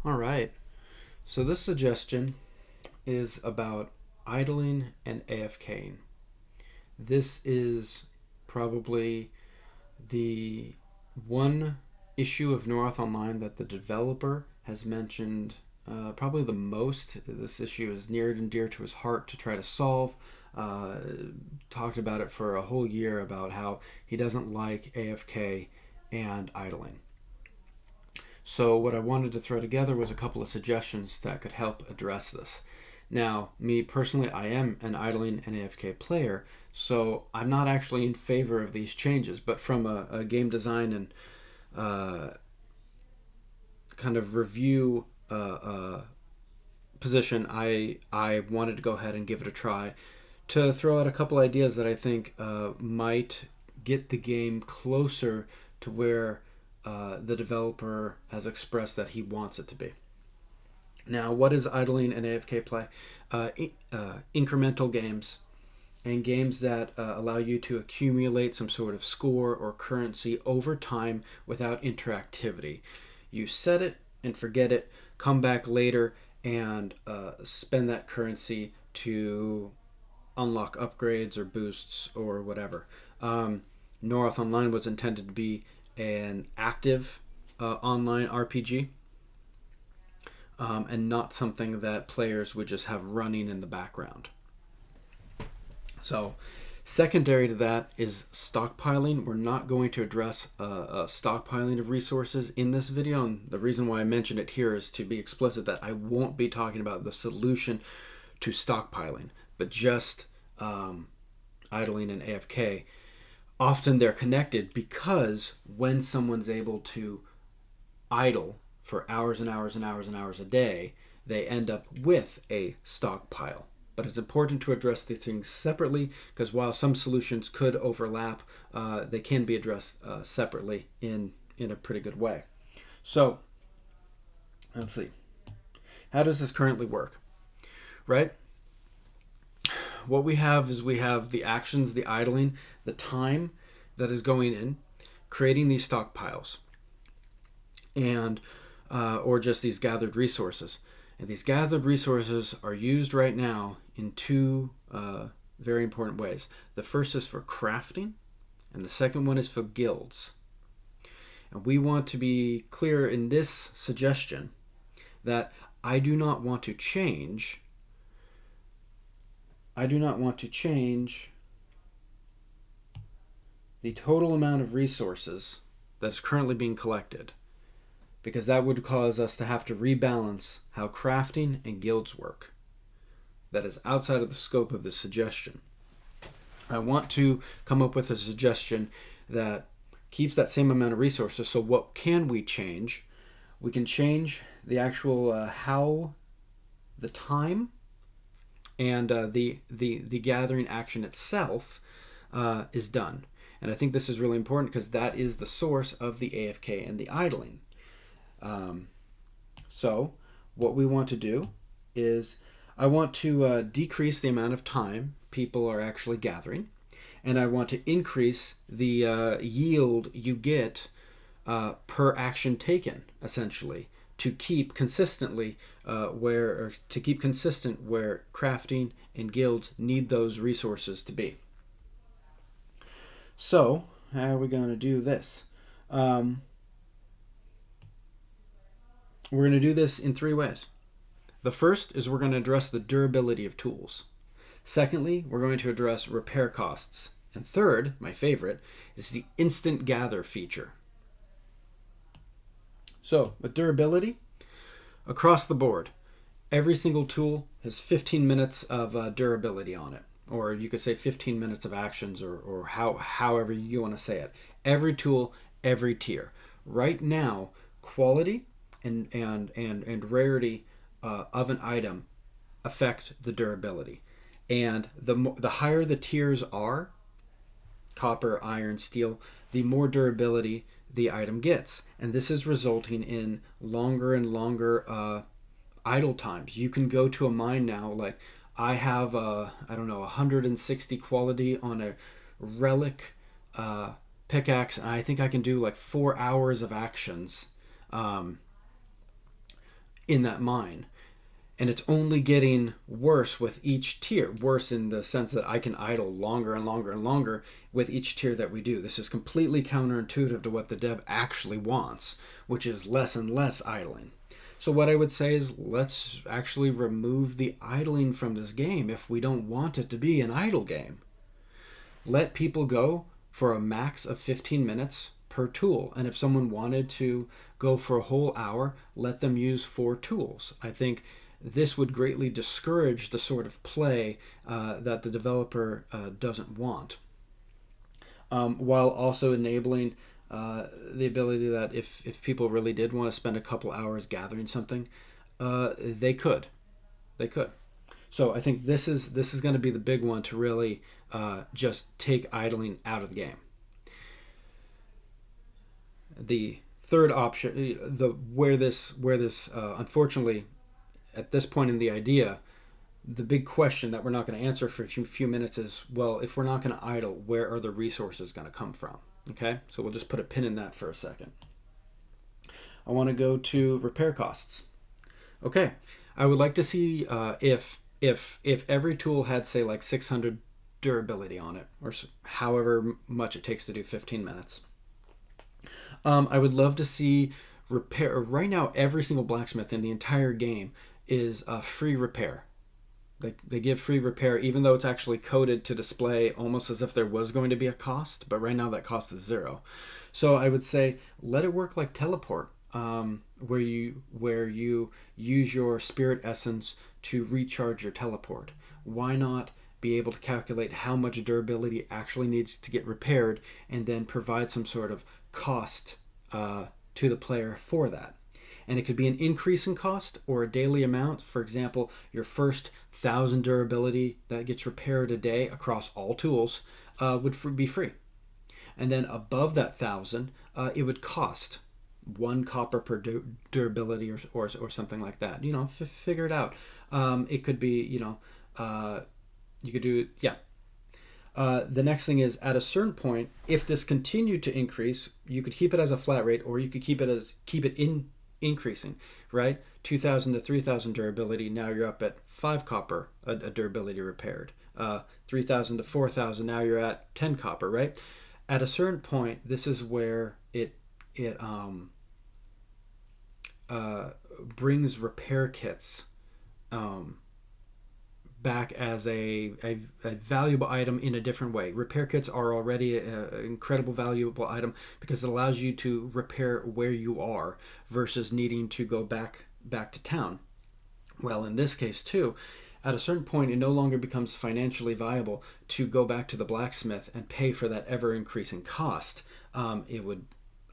All right. So this suggestion is about idling and AFKing. This is probably the one issue of Norroth Online that the developer has mentioned probably the most. This issue is near and dear to his heart to try to solve. Uh, Talked about it for a whole year about how he doesn't like AFK and idling. So, what I wanted to throw together was a couple of suggestions that could help address this. Now, me personally, I am an idling and AFK player, so I'm not actually in favor of these changes. But from a game design and uh, kind of review position, I wanted to go ahead and give it a try to throw out a couple ideas that I think might get the game closer to where the developer has expressed that he wants it to be. Now, what is idling and AFK play? Incremental games and games that allow you to accumulate some sort of score or currency over time without interactivity. You set it and forget it, come back later and spend that currency to unlock upgrades or boosts or whatever. Norroth Online was intended to be an active online RPG and not something that players would just have running in the background. So, secondary to that is stockpiling. We're not going to address stockpiling of resources in this video, and the reason why I mention it here is to be explicit that I won't be talking about the solution to stockpiling, but just idling and AFK. Often they're connected because when someone's able to idle for hours and hours and hours and hours a day, they end up with a stockpile. But it's important to address these things separately because while some solutions could overlap, they can be addressed separately in a pretty good way. So, let's see. How does this currently work? Right? What we have is we have the actions, the idling, the time that is going in, creating these stockpiles, and or just these gathered resources. And these gathered resources are used right now in two very important ways. The first is for crafting, and the second one is for guilds. And we want to be clear in this suggestion that I do not want to change the total amount of resources that's currently being collected, because that would cause us to have to rebalance how crafting and guilds work. That is outside of the scope of the suggestion. I want to come up with a suggestion that keeps that same amount of resources. So what can we change? We can change the actual how the time and the gathering action itself is done. And I think this is really important because that is the source of the AFK and the idling. So what we want to do is I want to decrease the amount of time people are actually gathering, and I want to increase the yield you get per action taken, essentially, to keep consistent where crafting and guilds need those resources to be. So how are we going to do this? We're going to do this in three ways. The first is we're going to address the durability of tools. Secondly, we're going to address repair costs. And third, my favorite, is the instant gather feature. So, with durability, across the board, every single tool has 15 minutes of durability on it. Or you could say 15 minutes of actions, or however you want to say it. Every tool, every tier. Right now, quality and rarity of an item affect the durability. And the higher the tiers are, copper, iron, steel, the more durability the item gets. And this is resulting in longer and longer idle times. You can go to a mine now, like I have, 160 quality on a relic pickaxe, and I think I can do like 4 hours of actions in that mine. And it's only getting worse with each tier. Worse in the sense that I can idle longer and longer and longer with each tier that we do. This is completely counterintuitive to what the dev actually wants, which is less and less idling. So what I would say is, let's actually remove the idling from this game if we don't want it to be an idle game. Let people go for a max of 15 minutes per tool. And if someone wanted to go for a whole hour, let them use 4 tools. I think this would greatly discourage the sort of play that the developer doesn't want, while also enabling the ability that if people really did want to spend a couple hours gathering something, they could. So I think this is going to be the big one to really just take idling out of the game. The third option, where this unfortunately, at this point in the idea, the big question that we're not going to answer for a few minutes is, well, if we're not going to idle, where are the resources going to come from? Okay, so we'll just put a pin in that for a second. I want to go to repair costs. Okay, I would like to see if every tool had, say, like 600 durability on it, or however much it takes to do 15 minutes. I would love to see repair. Right now, every single blacksmith in the entire game is a free repair. They give free repair, even though it's actually coded to display almost as if there was going to be a cost, but right now that cost is 0. So I would say let it work like teleport, where you use your spirit essence to recharge your teleport. Why not be able to calculate how much durability actually needs to get repaired and then provide some sort of cost to the player for that? And it could be an increase in cost or a daily amount. For example, your first 1,000 durability that gets repaired a day across all tools would be free. And then above that 1,000, it would cost 1 copper per durability or something like that. Figure it out. It could be, you could do, yeah. The next thing is, at a certain point, if this continued to increase, you could keep it as a flat rate, or you could keep it increasing, right? 2,000 to 3,000 durability. Now you're up at 5 copper a durability repaired. 3,000 to 4,000. Now you're at 10 copper, right? At a certain point, this is where it brings repair kits back as a valuable item in a different way. Repair kits are already an incredible valuable item because it allows you to repair where you are versus needing to go back to town. Well, in this case too, at a certain point it no longer becomes financially viable to go back to the blacksmith and pay for that ever increasing cost.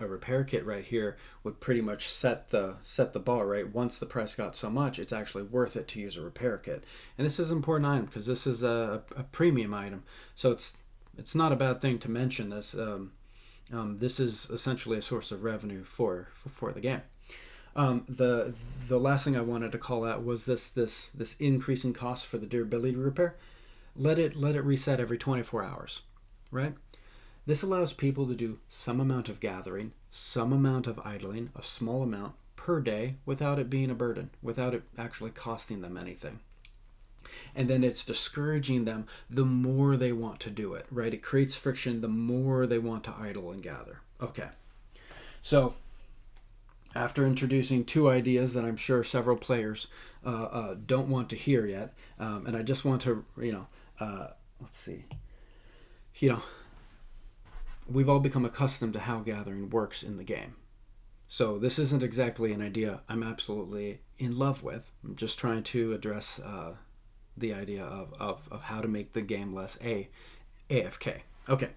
A repair kit right here would pretty much set the bar, right? Once the price got so much, it's actually worth it to use a repair kit. And this is an important item because this is a premium item. So it's not a bad thing to mention this. This is essentially a source of revenue for the game. The last thing I wanted to call out was this increasing cost for the durability repair. Let it reset every 24 hours, right? This allows people to do some amount of gathering, some amount of idling, a small amount per day without it being a burden, without it actually costing them anything. And then it's discouraging them the more they want to do it, right? It creates friction the more they want to idle and gather. Okay, so after introducing 2 ideas that I'm sure several players don't want to hear yet, and I just want to, let's see, we've all become accustomed to how gathering works in the game. So this isn't exactly an idea I'm absolutely in love with. I'm just trying to address the idea of how to make the game less AFK. Okay,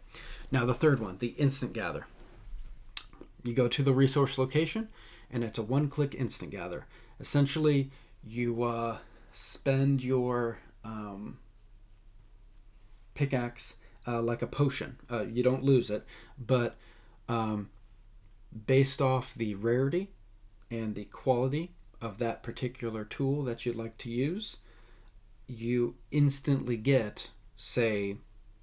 now the third one, the instant gather. You go to the resource location, and it's a one-click instant gather. Essentially, you spend your pickaxe like a potion. You don't lose it, but based off the rarity and the quality of that particular tool that you'd like to use, you instantly get, say,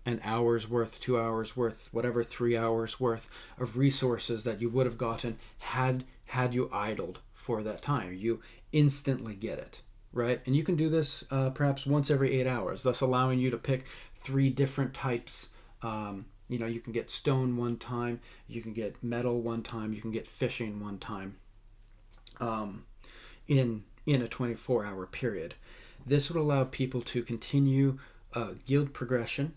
an hour's worth, 2 hours worth, whatever, 3 hours worth of resources that you would have gotten had you idled for that time. You instantly get it, right? And you can do this perhaps once every 8 hours, thus allowing you to pick 3 different types. You can get stone one time, you can get metal one time, you can get fishing one time in a 24-hour period. This would allow people to continue guild progression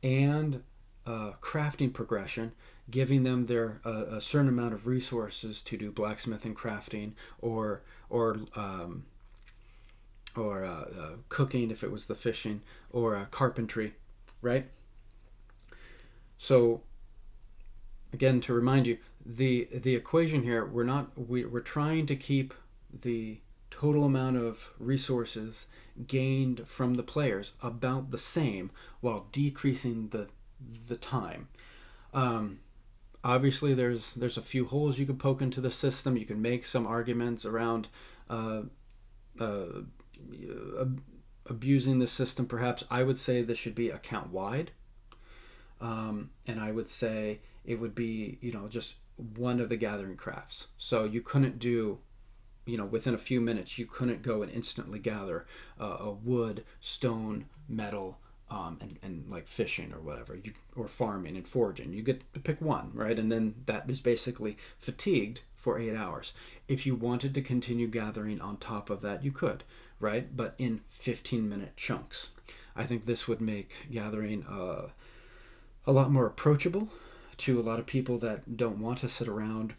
and crafting progression, giving them a certain amount of resources to do blacksmithing, crafting, or cooking if it was the fishing, or carpentry, right? So again, to remind you, the equation here, we're trying to keep the total amount of resources gained from the players about the same while decreasing the time. Obviously, there's a few holes you could poke into the system. You can make some arguments around abusing the system. Perhaps I would say this should be account wide, and I would say it would be just one of the gathering crafts. So you couldn't do within a few minutes, you couldn't go and instantly gather a wood, stone, metal, and like fishing or whatever, or farming and foraging. You get to pick one, right? And then that is basically fatigued for 8 hours. If you wanted to continue gathering on top of that, you could, right? But in 15-minute chunks. I think this would make gathering a lot more approachable to a lot of people that don't want to sit around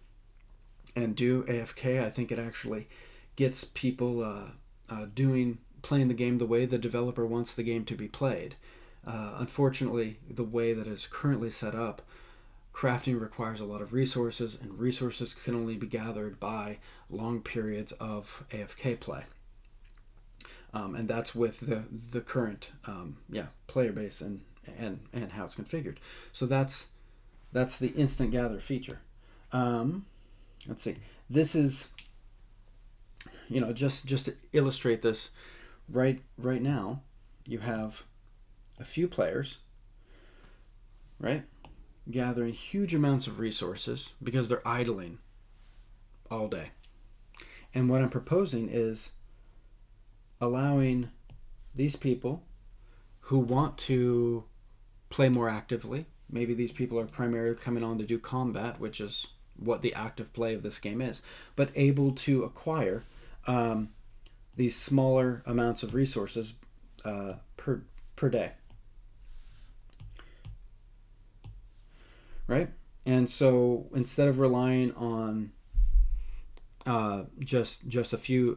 and do AFK. I think it actually gets people playing the game the way the developer wants the game to be played. Unfortunately, the way that is currently set up, crafting requires a lot of resources, and resources can only be gathered by long periods of AFK play. And that's with the current player base and how it's configured. So that's the instant gather feature. Let's see. This is, just to illustrate this, right now, you have a few players, right, gathering huge amounts of resources because they're idling all day. And what I'm proposing is allowing these people who want to play more actively, maybe these people are primarily coming on to do combat, which is what the active play of this game is, but able to acquire these smaller amounts of resources per day, right? And so instead of relying on just a few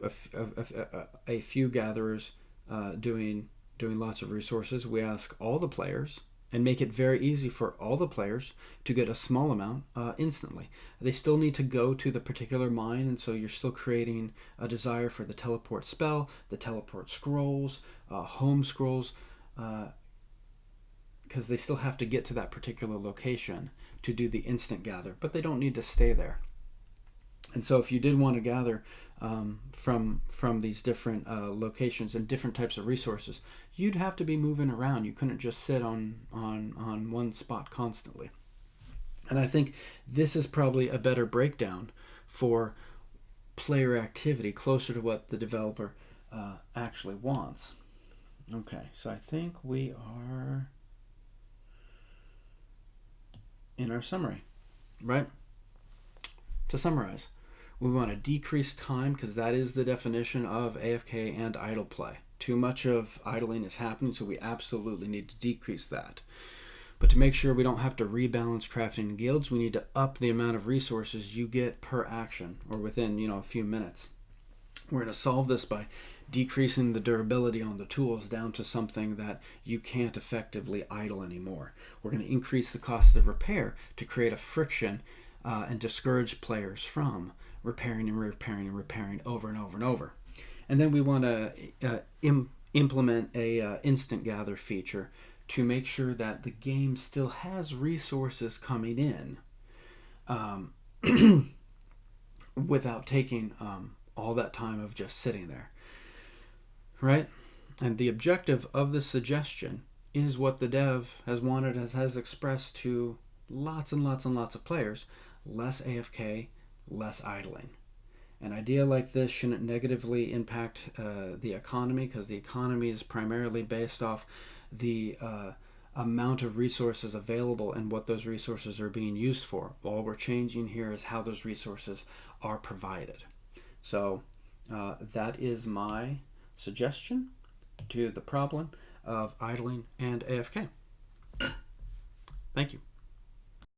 gatherers doing lots of resources, we ask all the players, and make it very easy for all the players to get a small amount instantly. They still need to go to the particular mine, and so you're still creating a desire for the teleport spell, the teleport scrolls, home scrolls, because they still have to get to that particular location to do the instant gather, but they don't need to stay there. And so if you did want to gather from these different locations and different types of resources, you'd have to be moving around. You couldn't just sit on one spot constantly. And I think this is probably a better breakdown for player activity, closer to what the developer actually wants. Okay, so I think we are in our summary, right? To summarize, we want to decrease time, because that is the definition of AFK and idle play. Too much of idling is happening, so we absolutely need to decrease that. But to make sure we don't have to rebalance crafting and guilds, we need to up the amount of resources you get per action, or within a few minutes. We're going to solve this by decreasing the durability on the tools down to something that you can't effectively idle anymore. We're going to increase the cost of repair to create a friction and discourage players from repairing and repairing and repairing over and over and over. And then we want to implement a instant gather feature to make sure that the game still has resources coming in without taking all that time of just sitting there, right? And the objective of this suggestion is what the dev has wanted, has expressed to lots and lots and lots of players: less AFK, less idling. An idea like this shouldn't negatively impact the economy, because the economy is primarily based off the amount of resources available and what those resources are being used for. All we're changing here is how those resources are provided. So that is my suggestion to the problem of idling and AFK. Thank you.